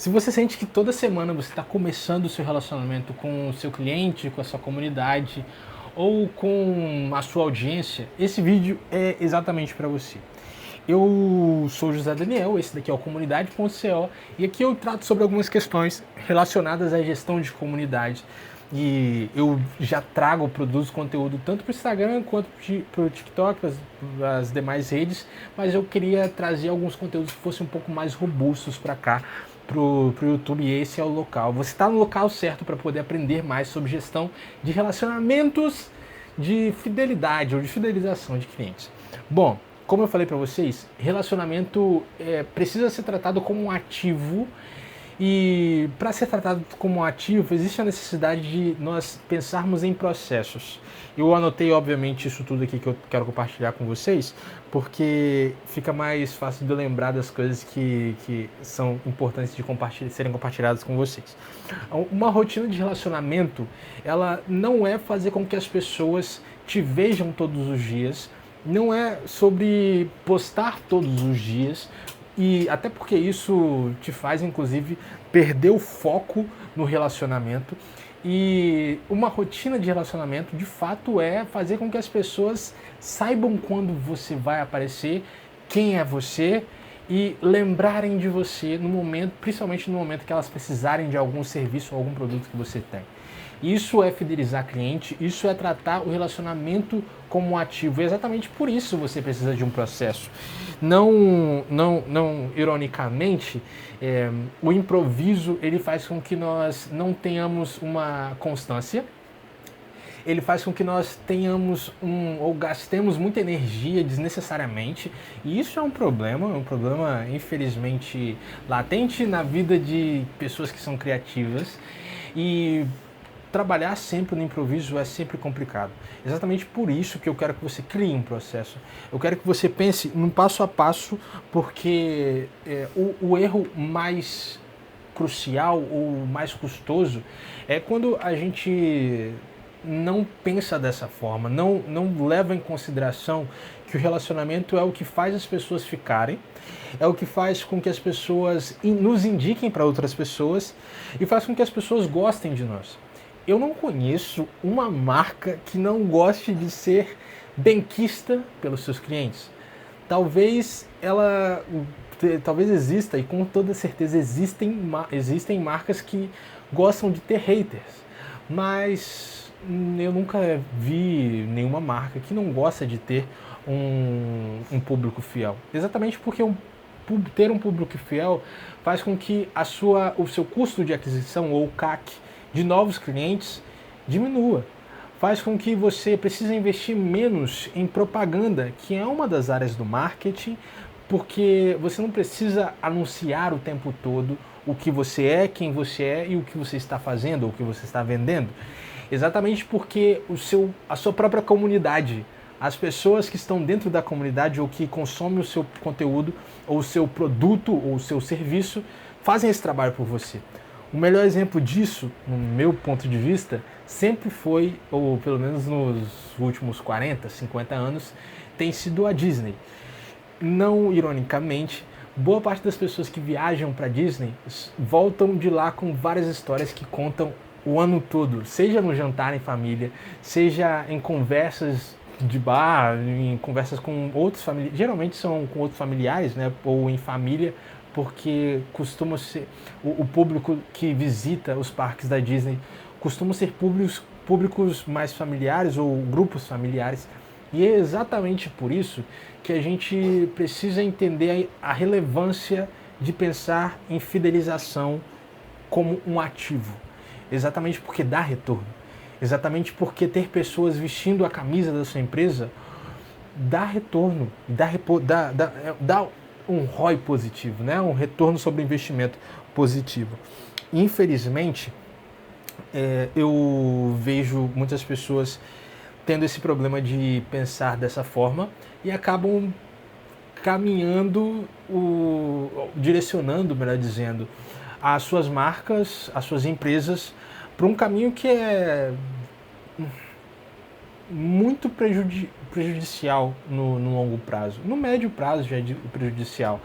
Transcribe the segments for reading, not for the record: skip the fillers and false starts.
Se você sente que toda semana você está começando o seu relacionamento com o seu cliente, com a sua comunidade ou com a sua audiência, esse vídeo é exatamente para você. Eu sou o José Daniel, esse daqui é o Comunidade.co e aqui eu trato sobre algumas questões relacionadas à gestão de comunidade. E eu já trago, produzo conteúdo tanto para o Instagram quanto para o TikTok, as demais redes, mas eu queria trazer alguns conteúdos que fossem um pouco mais robustos para cá, pro YouTube, e esse é o local. Você está no local certo para poder aprender mais sobre gestão de relacionamentos de fidelidade ou de fidelização de clientes. Bom, como eu falei para vocês, relacionamento precisa ser tratado como um ativo. E para ser tratado como um ativo, existe a necessidade de nós pensarmos em processos. Eu anotei, obviamente, isso tudo aqui que eu quero compartilhar com vocês, porque fica mais fácil de eu lembrar das coisas que são importantes de serem compartilhadas com vocês. Uma rotina de relacionamento, ela não é fazer com que as pessoas te vejam todos os dias, não é sobre postar todos os dias, e até porque isso te faz, inclusive, perder o foco no relacionamento. E uma rotina de relacionamento, de fato, é fazer com que as pessoas saibam quando você vai aparecer, quem é você, e lembrarem de você no momento, principalmente no momento que elas precisarem de algum serviço ou algum produto que você tem. Isso é fidelizar cliente, isso é tratar o relacionamento como um ativo. E exatamente por isso você precisa de um processo. Não ironicamente, o improviso ele faz com que nós não tenhamos uma constância. Ele faz com que nós tenhamos ou gastemos muita energia desnecessariamente, e isso é um problema infelizmente latente na vida de pessoas que são criativas. E trabalhar sempre no improviso é sempre complicado. Exatamente por isso que eu quero que você crie um processo. Eu quero que você pense num passo a passo, porque o erro mais crucial ou mais custoso é quando a gente não pensa dessa forma, não leva em consideração que o relacionamento é o que faz as pessoas ficarem, é o que faz com que as pessoas nos indiquem para outras pessoas e faz com que as pessoas gostem de nós. Eu não conheço uma marca que não goste de ser benquista pelos seus clientes. Talvez talvez exista, e com toda certeza existem marcas que gostam de ter haters, mas eu nunca vi nenhuma marca que não gosta de ter um público fiel. Exatamente porque ter um público fiel faz com que o seu custo de aquisição, ou CAC, de novos clientes diminua. Faz com que você precise investir menos em propaganda, que é uma das áreas do marketing, porque você não precisa anunciar o tempo todo o que você é, quem você é e o que você está fazendo, ou o que você está vendendo. Exatamente porque a sua própria comunidade, as pessoas que estão dentro da comunidade ou que consomem o seu conteúdo, ou o seu produto, ou o seu serviço, fazem esse trabalho por você. O melhor exemplo disso, no meu ponto de vista, sempre foi, ou pelo menos nos últimos 40, 50 anos, tem sido a Disney. Não ironicamente, boa parte das pessoas que viajam para Disney voltam de lá com várias histórias que contam o ano todo, seja no jantar em família, seja em conversas de bar, em conversas com outros familiares, geralmente são com outros familiares, né, ou em família, porque costuma ser o público que visita os parques da Disney costumam ser públicos mais familiares ou grupos familiares. E é exatamente por isso que a gente precisa entender a relevância de pensar em fidelização como um ativo. Exatamente porque dá retorno. Exatamente porque ter pessoas vestindo a camisa da sua empresa dá retorno, dá um ROI positivo, né? Um retorno sobre investimento positivo. Infelizmente, eu vejo muitas pessoas tendo esse problema de pensar dessa forma e acabam direcionando, melhor dizendo, as suas marcas, as suas empresas para um caminho que é muito prejudicial no longo prazo. No médio prazo já é prejudicial,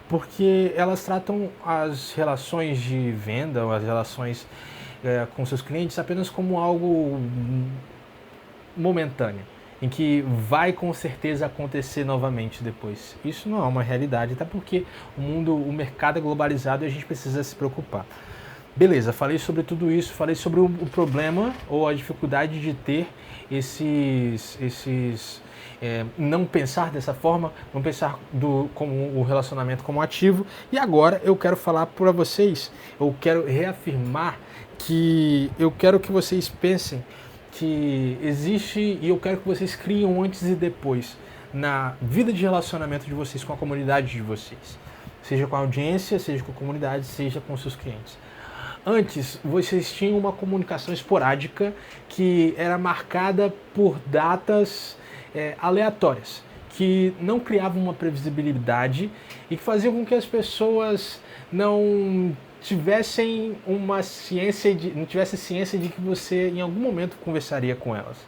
porque elas tratam as relações de venda, as relações com seus clientes apenas como algo momentâneo, em que vai com certeza acontecer novamente depois. Isso não é uma realidade, até porque o mercado é globalizado e a gente precisa se preocupar. Beleza, falei sobre tudo isso, falei sobre o problema ou a dificuldade de ter não pensar dessa forma, não pensar como o relacionamento como ativo. E agora eu quero falar para vocês, eu quero reafirmar que eu quero que vocês pensem que existe, e eu quero que vocês criem um antes e depois na vida de relacionamento de vocês com a comunidade de vocês. Seja com a audiência, seja com a comunidade, seja com seus clientes. Antes, vocês tinham uma comunicação esporádica que era marcada por datas aleatórias, que não criavam uma previsibilidade e que faziam com que as pessoas não tivessem ciência de que você em algum momento conversaria com elas.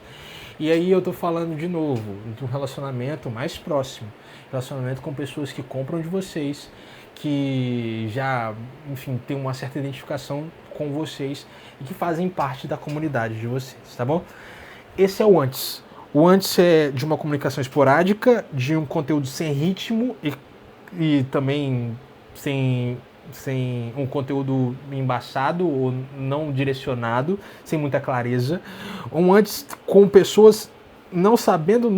E aí eu estou falando de novo de um relacionamento mais próximo, relacionamento com pessoas que compram de vocês, que já, enfim, tem uma certa identificação com vocês e que fazem parte da comunidade de vocês, tá bom? Esse é o antes. O antes é de uma comunicação esporádica, de um conteúdo sem ritmo e também sem um conteúdo embaçado ou não direcionado, sem muita clareza. Um antes com pessoas não sabendo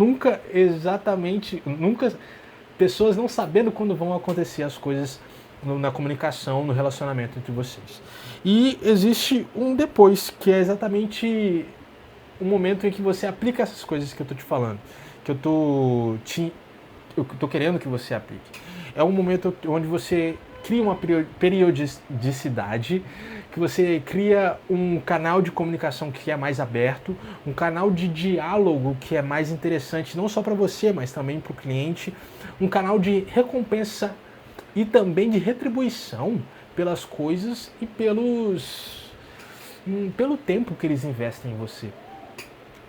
pessoas não sabendo quando vão acontecer as coisas na comunicação, no relacionamento entre vocês. E existe um depois, que é exatamente o momento em que você aplica essas coisas que eu estou te falando, que eu tô querendo que você aplique. É um momento onde você cria uma periodicidade, que você cria um canal de comunicação que é mais aberto, um canal de diálogo que é mais interessante, não só para você, mas também para o cliente, um canal de recompensa e também de retribuição pelas coisas e pelo tempo que eles investem em você.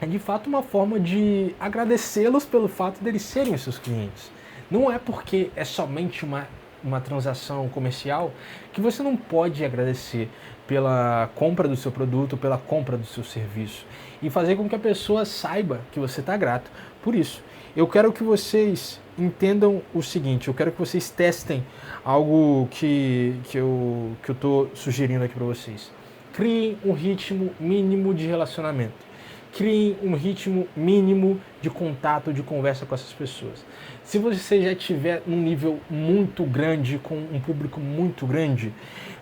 É de fato uma forma de agradecê-los pelo fato deles serem os seus clientes. Não é porque é somente uma transação comercial que você não pode agradecer pela compra do seu produto, pela compra do seu serviço e fazer com que a pessoa saiba que você está grato por isso. Eu quero que vocês entendam o seguinte, eu quero que vocês testem algo que eu estou sugerindo aqui para vocês. Criem um ritmo mínimo de relacionamento. Criem um ritmo mínimo de contato, de conversa com essas pessoas. Se você já estiver num nível muito grande, com um público muito grande,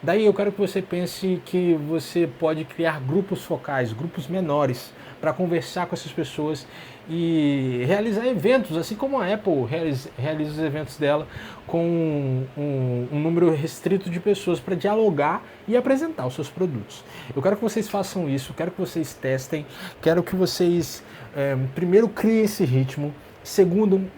daí eu quero que você pense que você pode criar grupos focais, grupos menores, para conversar com essas pessoas e realizar eventos, assim como a Apple realiza os eventos dela com um número restrito de pessoas para dialogar e apresentar os seus produtos. Eu quero que vocês façam isso, quero que vocês testem, quero que vocês primeiro criem esse ritmo, segundo,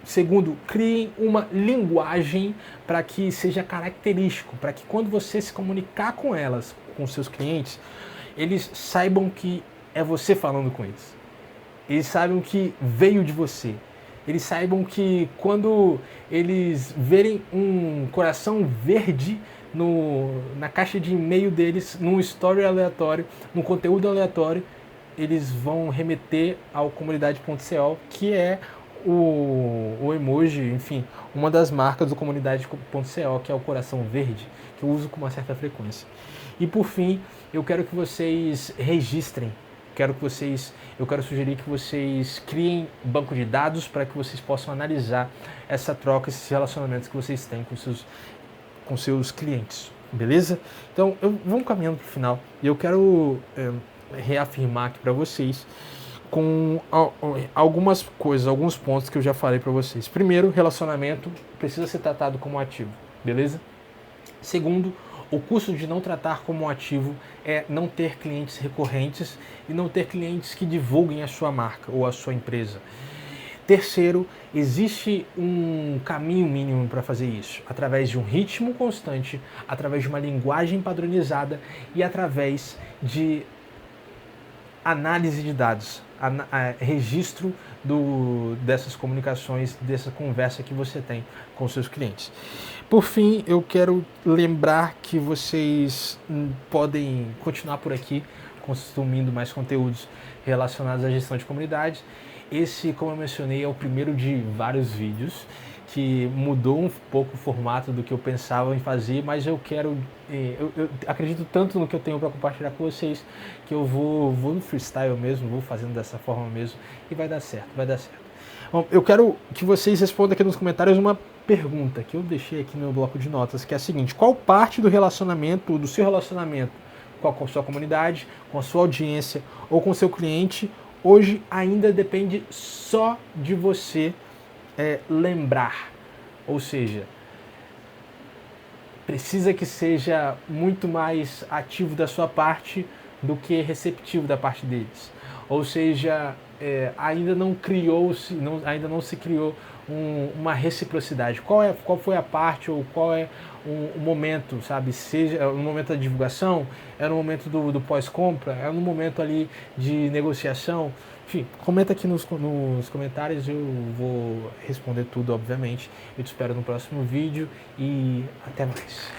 criem uma linguagem para que seja característico, para que quando você se comunicar com elas, com seus clientes, eles saibam que é você falando com eles. Eles saibam que veio de você. Eles saibam que quando eles verem um coração verde na caixa de e-mail deles, num story aleatório, num conteúdo aleatório, eles vão remeter ao comunidade.co, que é o emoji, enfim, uma das marcas do comunidade.co, que é o coração verde, que eu uso com uma certa frequência. E por fim, eu quero que vocês registrem. Eu quero sugerir que vocês criem banco de dados para que vocês possam analisar essa troca, esses relacionamentos que vocês têm com seus clientes, beleza? Então, vamos caminhando para o final e eu quero reafirmar aqui para vocês com algumas coisas, alguns pontos que eu já falei para vocês. Primeiro, relacionamento precisa ser tratado como ativo, beleza? Segundo, o custo de não tratar como ativo é não ter clientes recorrentes e não ter clientes que divulguem a sua marca ou a sua empresa. Terceiro, existe um caminho mínimo para fazer isso, através de um ritmo constante, através de uma linguagem padronizada e através de análise de dados, registro dessas comunicações, dessa conversa que você tem com seus clientes. Por fim, eu quero lembrar que vocês podem continuar por aqui consumindo mais conteúdos relacionados à gestão de comunidade. Esse, como eu mencionei, é o primeiro de vários vídeos que mudou um pouco o formato do que eu pensava em fazer, mas eu acredito tanto no que eu tenho para compartilhar com vocês que eu vou no freestyle mesmo, vou fazendo dessa forma mesmo e vai dar certo, vai dar certo. Bom, eu quero que vocês respondam aqui nos comentários uma pergunta que eu deixei aqui no meu bloco de notas, que é a seguinte: qual parte do seu relacionamento com a sua comunidade, com a sua audiência ou com o seu cliente, hoje ainda depende só de você lembrar? Ou seja, precisa que seja muito mais ativo da sua parte do que receptivo da parte deles. Ou seja, ainda não se criou uma reciprocidade. Qual foi a parte ou qual é o momento, sabe? Seja no momento da divulgação, é no momento do pós-compra, é no momento ali de negociação. Enfim, comenta aqui nos comentários, eu vou responder tudo, obviamente. Eu te espero no próximo vídeo e até mais.